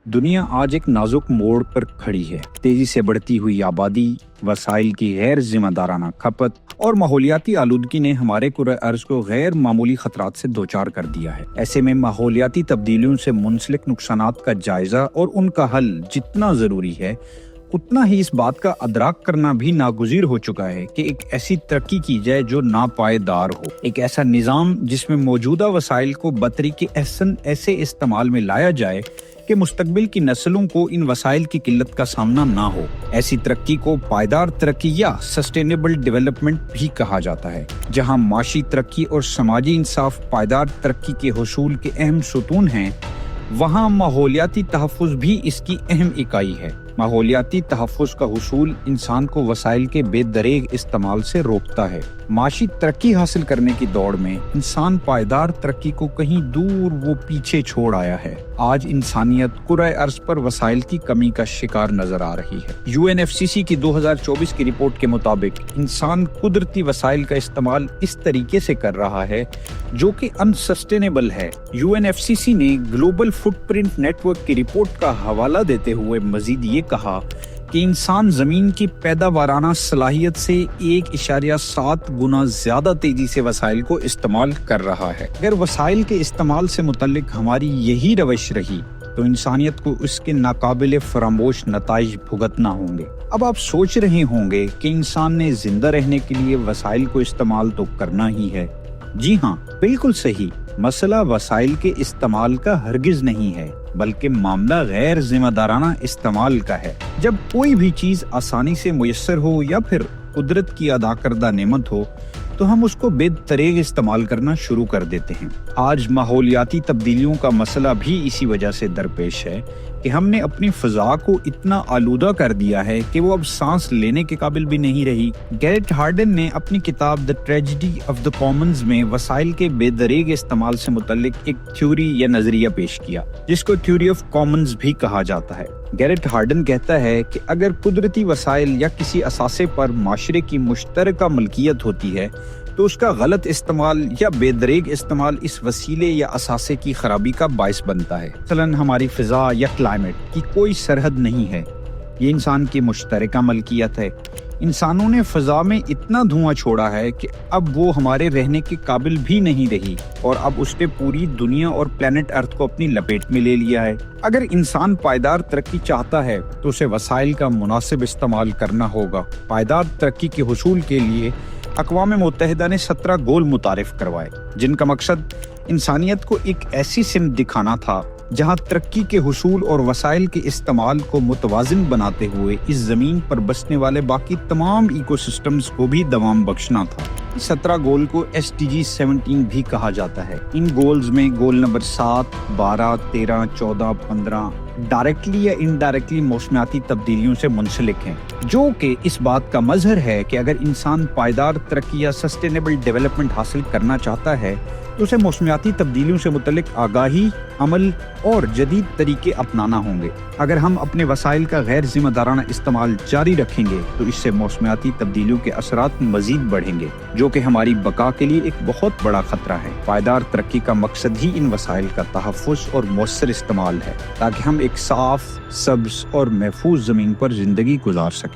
دنیا آج ایک نازک موڑ پر کھڑی ہے۔ تیزی سے بڑھتی ہوئی آبادی، وسائل کی غیر ذمہ دارانہ کھپت اور ماحولیاتی آلودگی نے ہمارے کرۂ ارض کو غیر معمولی خطرات سے دوچار کر دیا ہے۔ ایسے میں ماحولیاتی تبدیلیوں سے منسلک نقصانات کا جائزہ اور ان کا حل جتنا ضروری ہے، اتنا ہی اس بات کا ادراک کرنا بھی ناگزیر ہو چکا ہے کہ ایک ایسی ترقی کی جائے جو ناپائیدار ہو، ایک ایسا نظام جس میں موجودہ وسائل کو بطریق احسن ایسے استعمال میں لایا جائے کہ مستقبل کی نسلوں کو ان وسائل کی قلت کا سامنا نہ ہو۔ ایسی ترقی کو پائیدار ترقی یا سسٹینیبل ڈیولپمنٹ بھی کہا جاتا ہے، جہاں معاشی ترقی اور سماجی انصاف پائیدار ترقی کے حصول کے اہم ستون ہیں، وہاں ماحولیاتی تحفظ بھی اس کی اہم اکائی ہے۔ ماحولیاتی تحفظ کا حصول انسان کو وسائل کے بے دریغ استعمال سے روکتا ہے۔ معاشی ترقی حاصل کرنے کی دوڑ میں انسان پائیدار ترقی کو کہیں دور وہ پیچھے چھوڑ آیا ہے۔ آج انسانیت کرۂ ارض پر وسائل کی کمی کا شکار نظر آ رہی ہے۔ UNFCCC کی 2024 کی رپورٹ کے مطابق انسان قدرتی وسائل کا استعمال اس طریقے سے کر رہا ہے جو کہ انسسٹینیبل ہے۔ UNFCCC نے global footprint network کی رپورٹ کا حوالہ دیتے ہوئے مزید یہ کہا کہ انسان زمین کی پیداوارانہ صلاحیت سے 1.7 گنا زیادہ تیزی سے وسائل کو استعمال کر رہا ہے۔ اگر وسائل کے استعمال سے متعلق ہماری یہی روش رہی تو انسانیت کو اس کے ناقابل فراموش نتائج بھگتنا ہوں گے۔ اب آپ سوچ رہے ہوں گے کہ انسان نے زندہ رہنے کے لیے وسائل کو استعمال تو کرنا ہی ہے۔ جی ہاں، بالکل صحیح۔ مسئلہ وسائل کے استعمال کا ہرگز نہیں ہے، بلکہ معاملہ غیر ذمہ دارانہ استعمال کا ہے۔ جب کوئی بھی چیز آسانی سے میسر ہو یا پھر قدرت کی عطا کردہ نعمت ہو تو ہم اس کو بے دریغ استعمال کرنا شروع کر دیتے ہیں۔ آج ماحولیاتی تبدیلیوں کا مسئلہ بھی اسی وجہ سے درپیش ہے کہ ہم نے اپنی فضا کو اتنا آلودہ کر دیا ہے کہ وہ اب سانس لینے کے قابل بھی نہیں رہی۔ گیرٹ ہارڈن نے اپنی کتاب دی ٹریجڈی آف دی کامنز میں وسائل کے بے دریغ استعمال سے متعلق ایک تھیوری یا نظریہ پیش کیا، جس کو تھیوری آف کامنز بھی کہا جاتا ہے۔ گیرٹ ہارڈن کہتا ہے کہ اگر قدرتی وسائل یا کسی اثاثے پر معاشرے کی مشترکہ ملکیت ہوتی ہے تو اس کا غلط استعمال یا بے دریغ استعمال اس وسیلے یا اثاثے کی خرابی کا باعث بنتا ہے۔ مثلاً ہماری فضا یا کلائمیٹ کی کوئی سرحد نہیں ہے، یہ انسان کی مشترکہ ملکیت ہے۔ انسانوں نے فضا میں اتنا دھواں چھوڑا ہے کہ اب وہ ہمارے رہنے کے قابل بھی نہیں رہی، اور اب اس نے پوری دنیا اور پلانٹ ارتھ کو اپنی لپیٹ میں لے لیا ہے۔ اگر انسان پائیدار ترقی چاہتا ہے تو اسے وسائل کا مناسب استعمال کرنا ہوگا۔ پائیدار ترقی کے حصول کے لیے اقوام متحدہ نے 17 گول متعارف کروائے، جن کا مقصد انسانیت کو ایک ایسی سمت دکھانا تھا جہاں ترقی کے حصول اور وسائل کے استعمال کو متوازن بناتے ہوئے اس زمین پر بسنے والے باقی تمام ایکو سسٹمز کو بھی دوام بخشنا تھا۔ 17 گول کو SDG 17 بھی کہا جاتا ہے۔ ان گولز میں گول نمبر 7، 12، 13، 14، 15 ڈائریکٹلی یا انڈائریکٹلی موسمیاتی تبدیلیوں سے منسلک ہیں، جو کہ اس بات کا مظہر ہے کہ اگر انسان پائیدار ترقی یا سسٹینیبل ڈیولپمنٹ حاصل کرنا چاہتا ہے تو اسے موسمیاتی تبدیلیوں سے متعلق آگاہی، عمل اور جدید طریقے اپنانا ہوں گے۔ اگر ہم اپنے وسائل کا غیر ذمہ دارانہ استعمال جاری رکھیں گے تو اس سے موسمیاتی تبدیلیوں کے اثرات مزید بڑھیں گے، جو کہ ہماری بقا کے لیے ایک بہت بڑا خطرہ ہے۔ پائیدار ترقی کا مقصد ہی ان وسائل کا تحفظ اور مؤثر استعمال ہے، تاکہ ہم ایک صاف، سبز اور محفوظ زمین پر زندگی گزار سکیں۔